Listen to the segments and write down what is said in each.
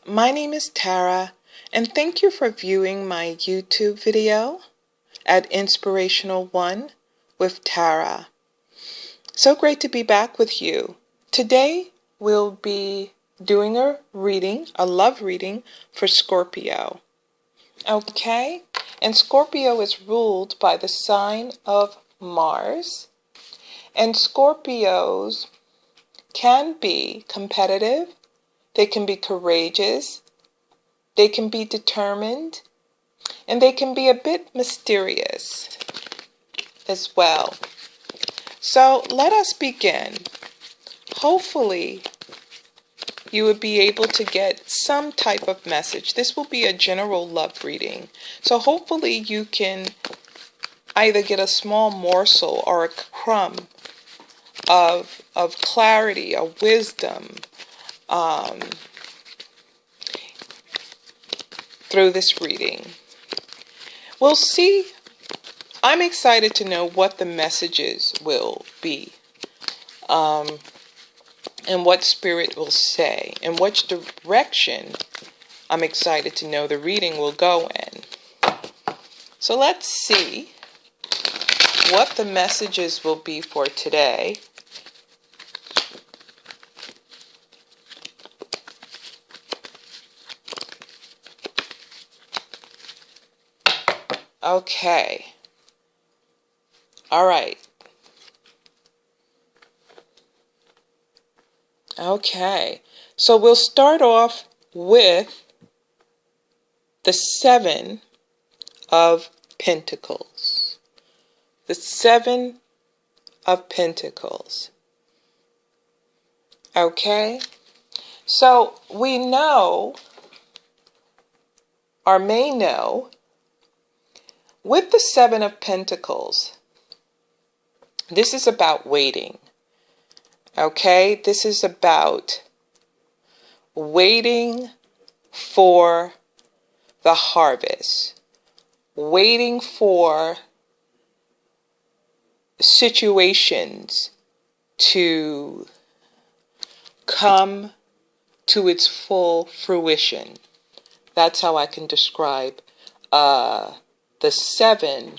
My name is Tara, and thank you for viewing my YouTube video at Inspirational One with Tara. So great to be back with you. Today we'll be doing a love reading for Scorpio. Okay, and Scorpio is ruled by the sign of Mars, and Scorpios can be competitive. They can be courageous, they can be determined, and they can be a bit mysterious as well. So let us begin. Hopefully, you would be able to get some type of message. This will be a general love reading. So hopefully you can either get a small morsel or a crumb of clarity, of wisdom, through this reading. We'll see. I'm excited to know what the messages will be, and what Spirit will say, and which direction I'm excited to know the reading will go in. So let's see what the messages will be for today. Okay. All right. Okay. So we'll start off with the Seven of Pentacles. The Seven of Pentacles. Okay. So we know, or may know, with the Seven of Pentacles, this is about waiting. Okay? This is about waiting for the harvest. Waiting for situations to come to its full fruition. That's how I can describe the Seven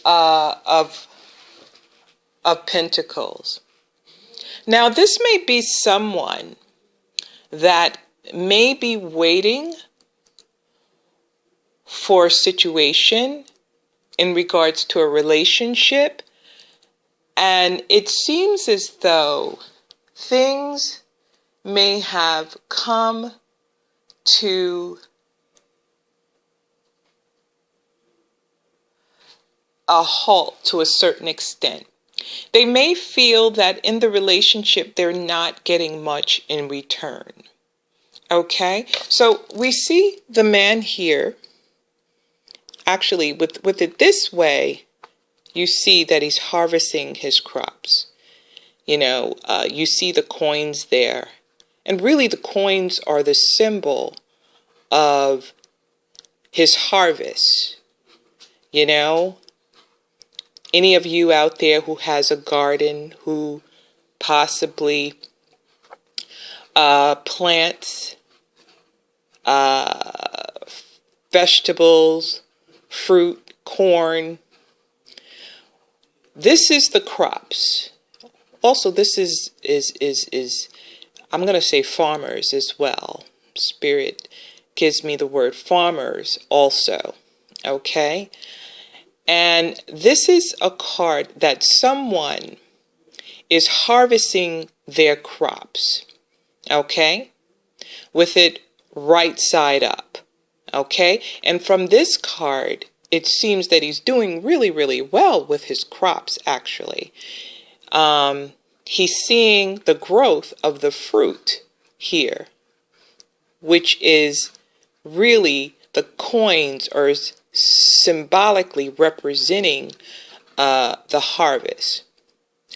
of Pentacles. Now, this may be someone that may be waiting for a situation in regards to a relationship, and it seems as though things may have come to a halt to a certain extent. They may feel that in the relationship they're not getting much in return. Okay, so we see the man here. Actually, with it this way, you see that he's harvesting his crops. You see the coins there. And really the coins are the symbol of his harvest. Any of you out there who has a garden, who possibly plants vegetables, fruit, corn, this is the crops. Also, this is I'm going to say farmers as well. Spirit gives me the word farmers also. Okay? And this is a card that someone is harvesting their crops. Okay? With it right side up. Okay? And from this card, it seems that he's doing really, really well with his crops, actually. He's seeing the growth of the fruit here, which is really the coins are symbolically representing the harvest.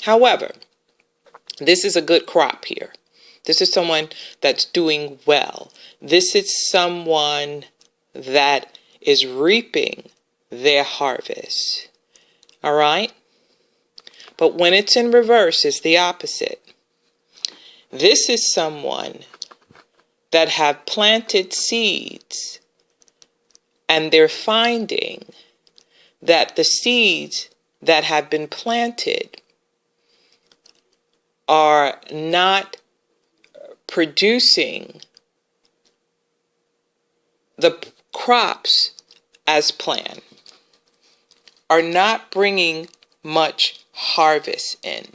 However, this is a good crop here. This is someone that's doing well. This is someone that is reaping their harvest. All right? But when it's in reverse, it's the opposite. This is someone that have planted seeds, and they're finding that the seeds that have been planted are not producing the crops as planned, are not bringing much harvest in.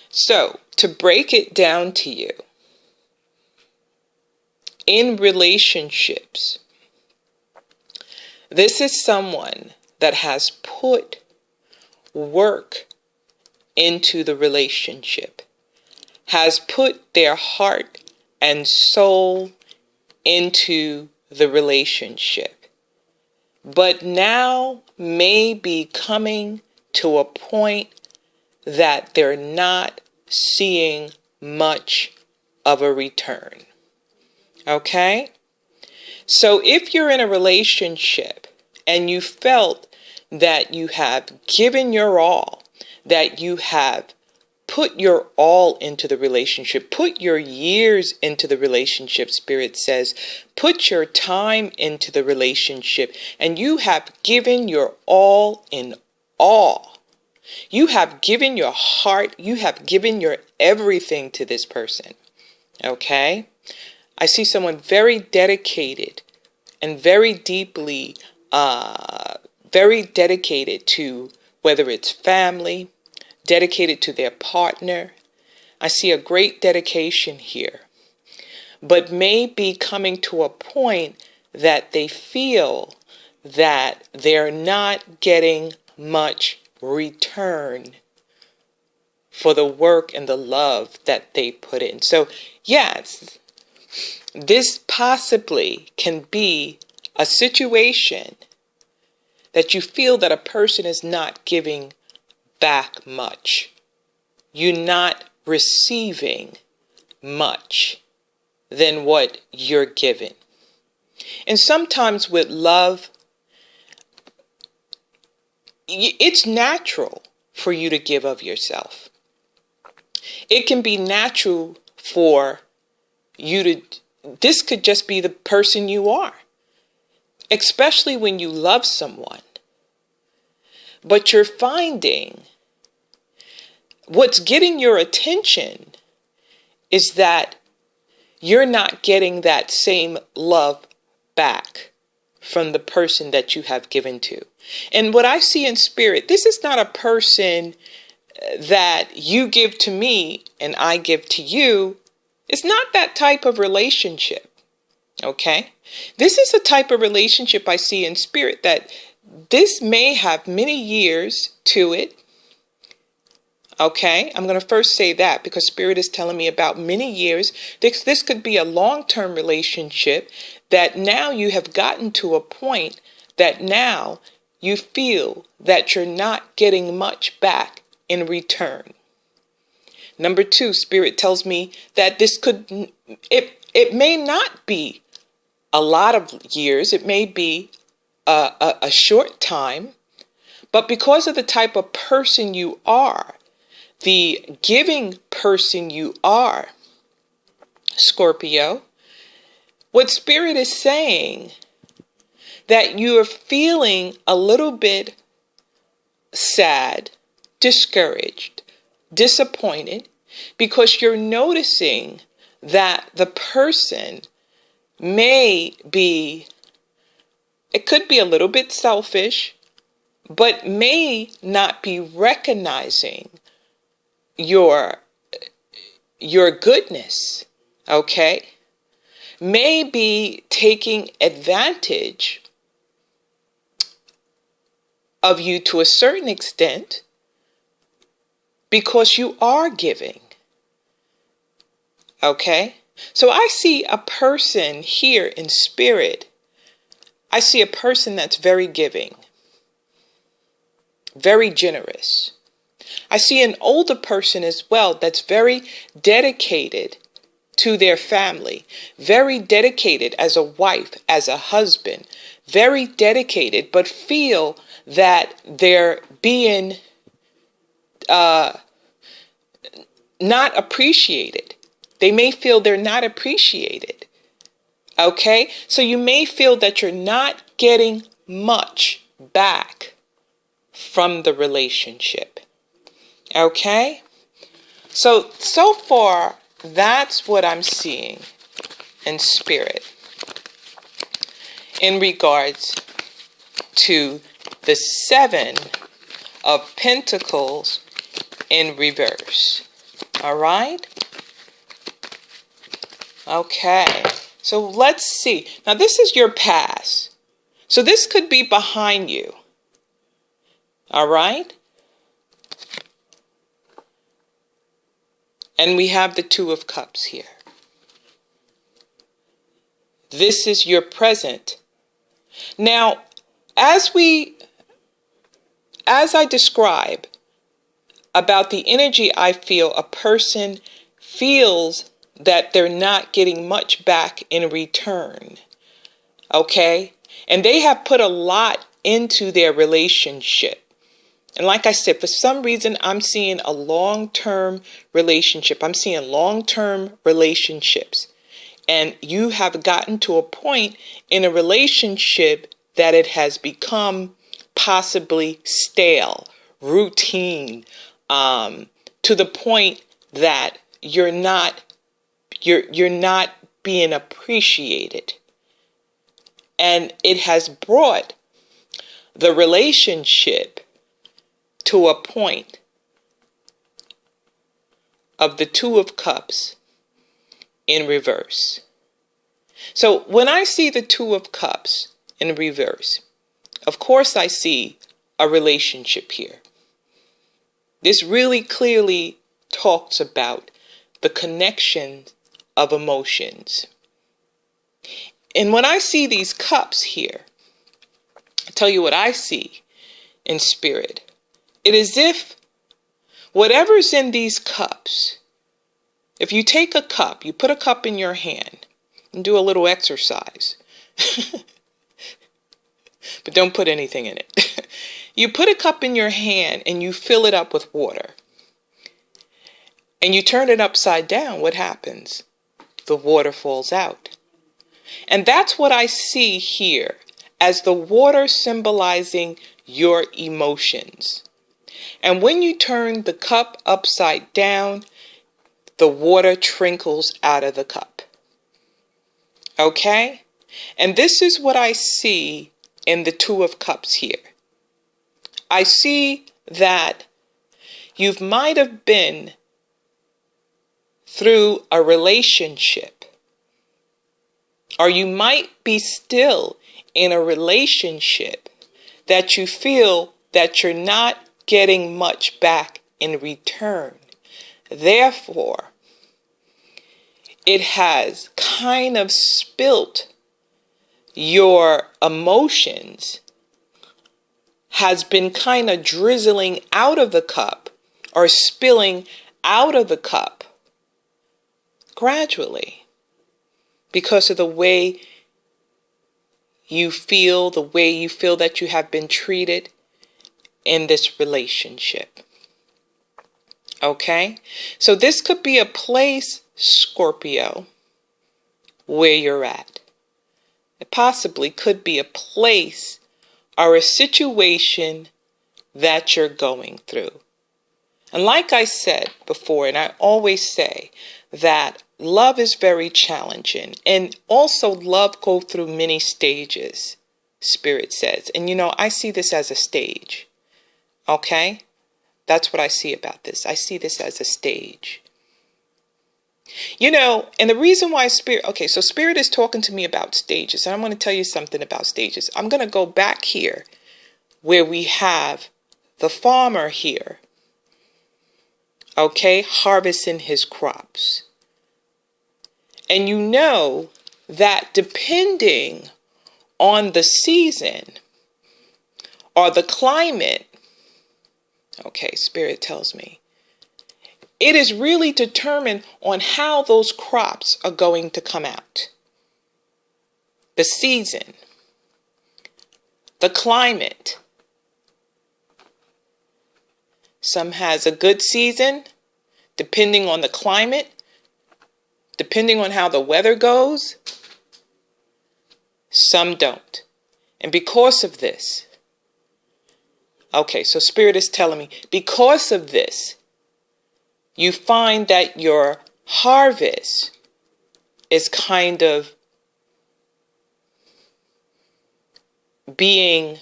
So, to break it down to you, in relationships, this is someone that has put work into the relationship, has put their heart and soul into the relationship, but now may be coming to a point that they're not seeing much of a return. Okay? So if you're in a relationship and you felt that you have given your all, that you have put your all into the relationship, put your years into the relationship, Spirit says, put your time into the relationship, and you have given your all in all. You have given your heart, you have given your everything to this person. Okay? I see someone very dedicated and very deeply, very dedicated to whether it's family, dedicated to their partner. I see a great dedication here, but may be coming to a point that they feel that they're not getting much return for the work and the love that they put in. So yes, this possibly can be a situation that you feel that a person is not giving back much. You're not receiving much than what you're given. And sometimes with love, it's natural for you to give of yourself. It can be natural for you to, this could just be the person you are, especially when you love someone. But you're finding what's getting your attention is that you're not getting that same love back from the person that you have given to. And what I see in spirit, this is not a person that you give to me and I give to you. It's not that type of relationship. Okay? This is a type of relationship I see in spirit that this may have many years to it. Okay? I'm going to first say that because spirit is telling me about many years. This could be a long-term relationship that now you have gotten to a point that now you feel that you're not getting much back in return. Number two, spirit tells me that this could, it may not be a lot of years. It may be a short time, but because of the type of person you are, the giving person you are, Scorpio, what spirit is saying that you are feeling a little bit sad, discouraged, disappointed, because you're noticing that the person may be, it could be a little bit selfish, but may not be recognizing your goodness, okay? May be taking advantage of you to a certain extent because you are giving, okay? So I see a person here in spirit. I see a person that's very giving, very generous. I see an older person as well that's very dedicated to their family, very dedicated as a wife, as a husband, very dedicated, but feel that they're being not appreciated. They may feel they're not appreciated. Okay? So you may feel that you're not getting much back from the relationship. Okay? So far, that's what I'm seeing in spirit in regards to the 7 of Pentacles in reverse. All right? Okay. So let's see. Now this is your past. So this could be behind you. All right? And we have the 2 of Cups here. This is your present. Now, as I describe about the energy I feel, a person feels that they're not getting much back in return. Okay? And they have put a lot into their relationship. And like I said, for some reason, I'm seeing a long-term relationship. I'm seeing long-term relationships. And you have gotten to a point in a relationship that it has become possibly stale, routine, to the point that you're not being appreciated. And it has brought the relationship to a point of the 2 of Cups in reverse. So when I see the 2 of Cups in reverse, of course I see a relationship here. This really clearly talks about the connection of emotions. And when I see these cups here, I'll tell you what I see in spirit. It is if whatever's in these cups, if you take a cup, you put a cup in your hand and do a little exercise, but don't put anything in it. You put a cup in your hand and you fill it up with water. And you turn it upside down, what happens? The water falls out. And that's what I see here as the water symbolizing your emotions. And when you turn the cup upside down, the water trickles out of the cup. Okay? And this is what I see in the 2 of Cups here. I see that you might have been through a relationship, or you might be still in a relationship that you feel that you're not getting much back in return. Therefore, it has kind of spilt your emotions, has been kind of drizzling out of the cup or spilling out of the cup gradually because of the way you feel, that you have been treated in this relationship. Okay? So this could be a place, Scorpio, where you're at. It possibly could be a place or a situation that you're going through. And like I said before, and I always say that love is very challenging. And also love goes through many stages, Spirit says. And you know, I see this as a stage. Okay? That's what I see about this. I see this as a stage. You know, and the reason why Spirit, okay, so Spirit is talking to me about stages. And I'm going to tell you something about stages. I'm going to go back here where we have the farmer here. Okay, harvesting his crops. And you know that depending on the season or the climate, okay, Spirit tells me, it is really determined on how those crops are going to come out. The season, the climate. Some has a good season, depending on the climate. depending on how the weather goes, some don't. And because of this, okay, so Spirit is telling me, because of this, you find that your harvest is kind of being,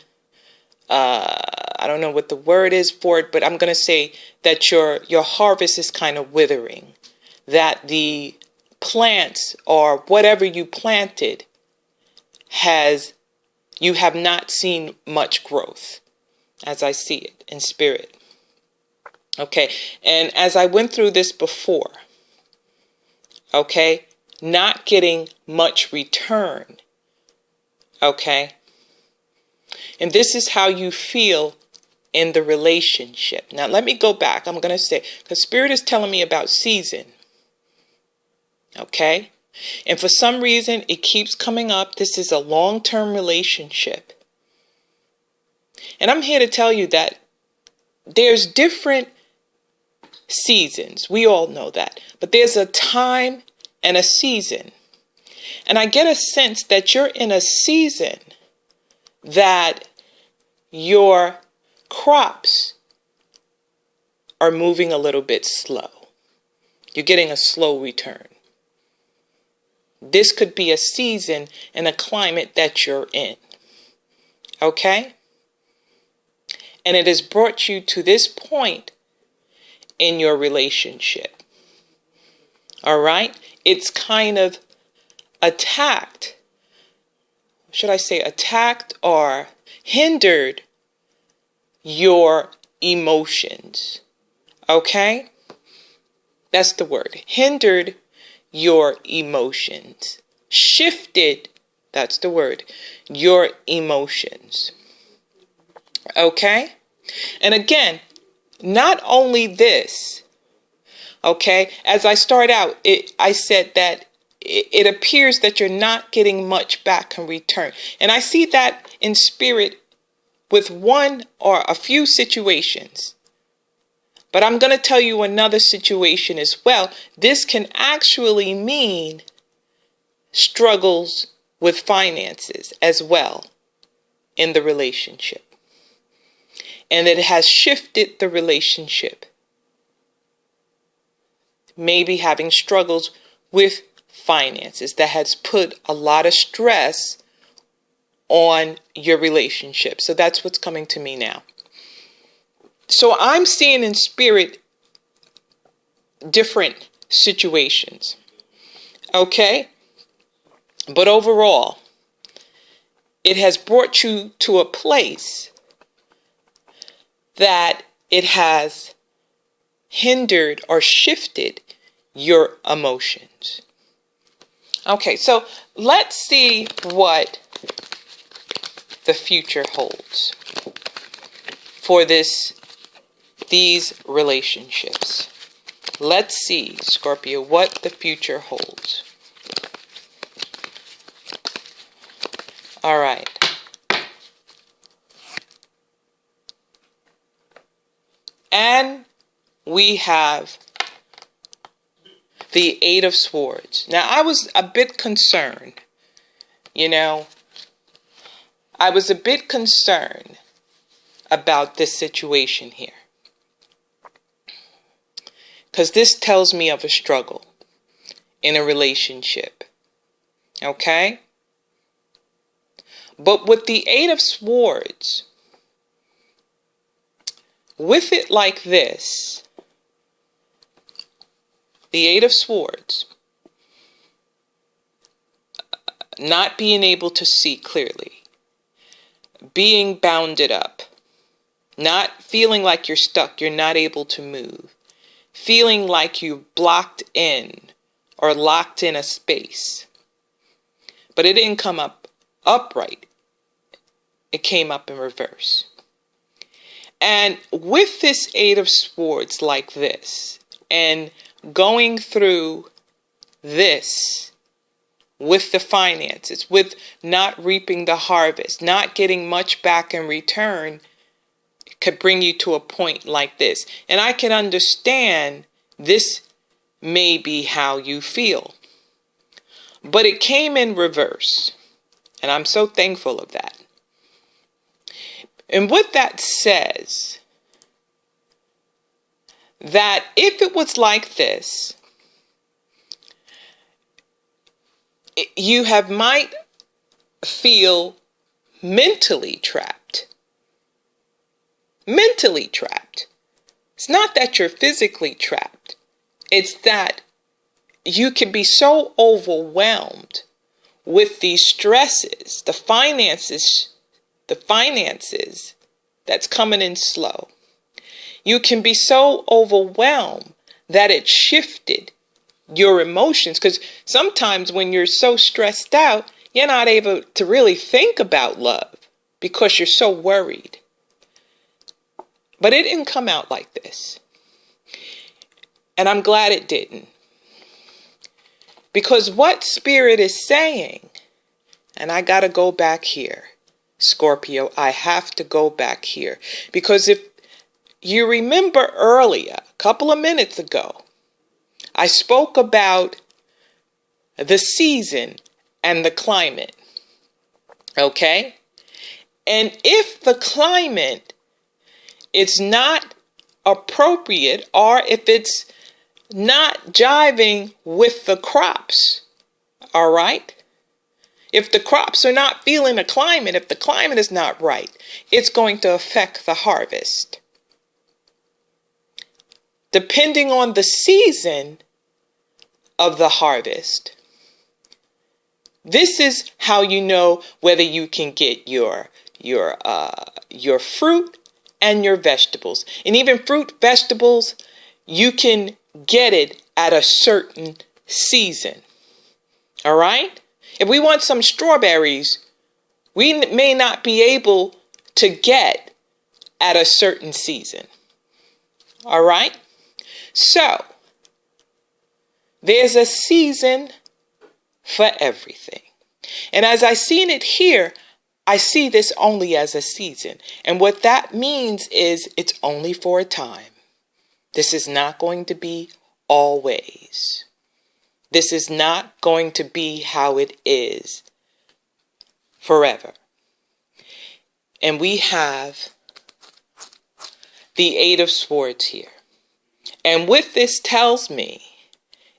I don't know what the word is for it, but I'm going to say that your harvest is kind of withering. That the plants or whatever you planted you have not seen much growth, as I see it in Spirit. Okay, and as I went through this before, okay, not getting much return, okay, and this is how you feel in the relationship. Now, let me go back. I'm going to say, because Spirit is telling me about season, okay, and for some reason, it keeps coming up. This is a long-term relationship. And I'm here to tell you that there's different seasons. We all know that. But there's a time and a season. And I get a sense that you're in a season that your crops are moving a little bit slow. You're getting a slow return. This could be a season and a climate that you're in. Okay? And it has brought you to this point in your relationship. All right? It's kind of attacked. Should I say attacked or hindered your emotions? Okay? That's the word. Hindered your emotions. Shifted, that's the word, your emotions. Okay? And again, not only this, okay, as I start out, I said that it appears that you're not getting much back in return. And I see that in Spirit with one or a few situations. But I'm going to tell you another situation as well. This can actually mean struggles with finances as well in the relationship. And it has shifted the relationship. Maybe having struggles with finances that has put a lot of stress on your relationship. So that's what's coming to me now. So I'm seeing in Spirit different situations. Okay? But overall, it has brought you to a place that it has hindered or shifted your emotions. Okay, so let's see what the future holds for these relationships. Let's see, Scorpio, what the future holds. All right. And we have the Eight of Swords. Now, I was a bit concerned, I was a bit concerned about this situation here. Because this tells me of a struggle in a relationship. Okay? But with the Eight of Swords, with it like this, the Eight of Swords, not being able to see clearly, being bounded up, not feeling like you're stuck, you're not able to move, feeling like you blocked in or locked in a space. But it didn't come up upright. It came up in reverse. And with this Eight of Swords like this, and going through this with the finances, with not reaping the harvest, not getting much back in return, could bring you to a point like this. And I can understand this may be how you feel. but it came in reverse. And I'm so thankful of that. And what that says, that if it was like this, you might feel mentally trapped. Mentally trapped. It's not that you're physically trapped. It's that you can be so overwhelmed with these stresses, the finances that's coming in slow. You can be so overwhelmed that it shifted your emotions, because sometimes when you're so stressed out, you're not able to really think about love because you're so worried. But it didn't come out like this. And I'm glad it didn't. Because what Spirit is saying, and I got to go back here, Scorpio, I have to go back here. Because if you remember earlier, a couple of minutes ago, I spoke about the season and the climate. Okay? And if the climate is not appropriate, or if it's not jiving with the crops, all right? If the crops are not feeling the climate, if the climate is not right, it's going to affect the harvest. Depending on the season of the harvest, this is how you know whether you can get your fruit and your vegetables. And even fruit, vegetables, you can get it at a certain season. All right? If we want some strawberries, we may not be able to get at a certain season. All right? So, there's a season for everything. And as I seen it here, I see this only as a season. And what that means is it's only for a time. This is not going to be always. This is not going to be how it is forever. And we have the Eight of Swords here. And what this tells me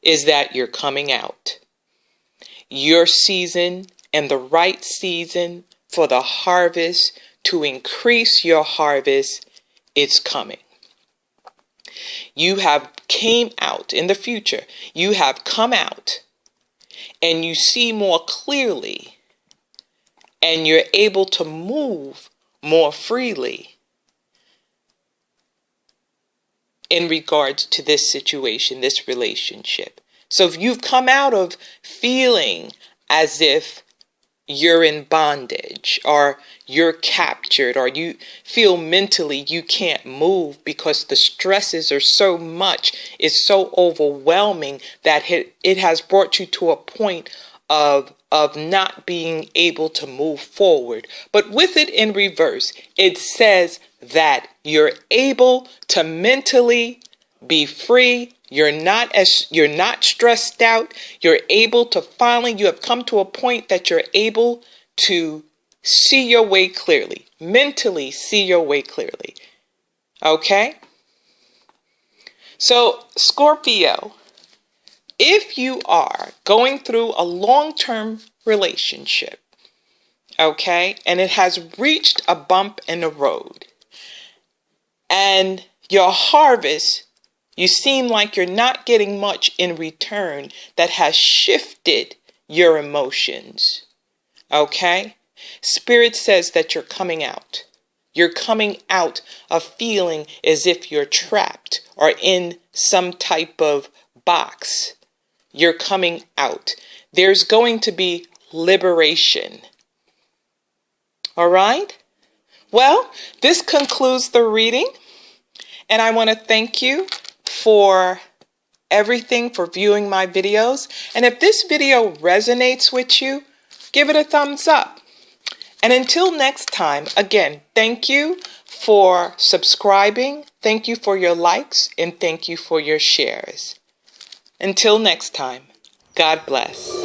is that you're coming out. Your season and the right season for the harvest, to increase your harvest, it's coming. You have came out in the future. You have come out and you see more clearly, and you're able to move more freely in regards to this situation, this relationship. So if you've come out of feeling as if you're in bondage, or you're captured, or you feel mentally you can't move because the stresses are so much, it's so overwhelming that it has brought you to a point of not being able to move forward. But with it in reverse, it says that you're able to mentally be free. You're not stressed out. You're able to you have come to a point that you're able to see your way clearly, mentally see your way clearly. Okay? So, Scorpio, if you are going through a long-term relationship, okay, and it has reached a bump in the road, and your harvest, you seem like you're not getting much in return, that has shifted your emotions. Okay? Spirit says that you're coming out. You're coming out of feeling as if you're trapped or in some type of box. You're coming out. There's going to be liberation. All right? Well, this concludes the reading. And I want to thank you for everything, for viewing my videos. And if this video resonates with you, give it a thumbs up. And until next time, again, thank you for subscribing. Thank you for your likes, and thank you for your shares. Until next time, God bless.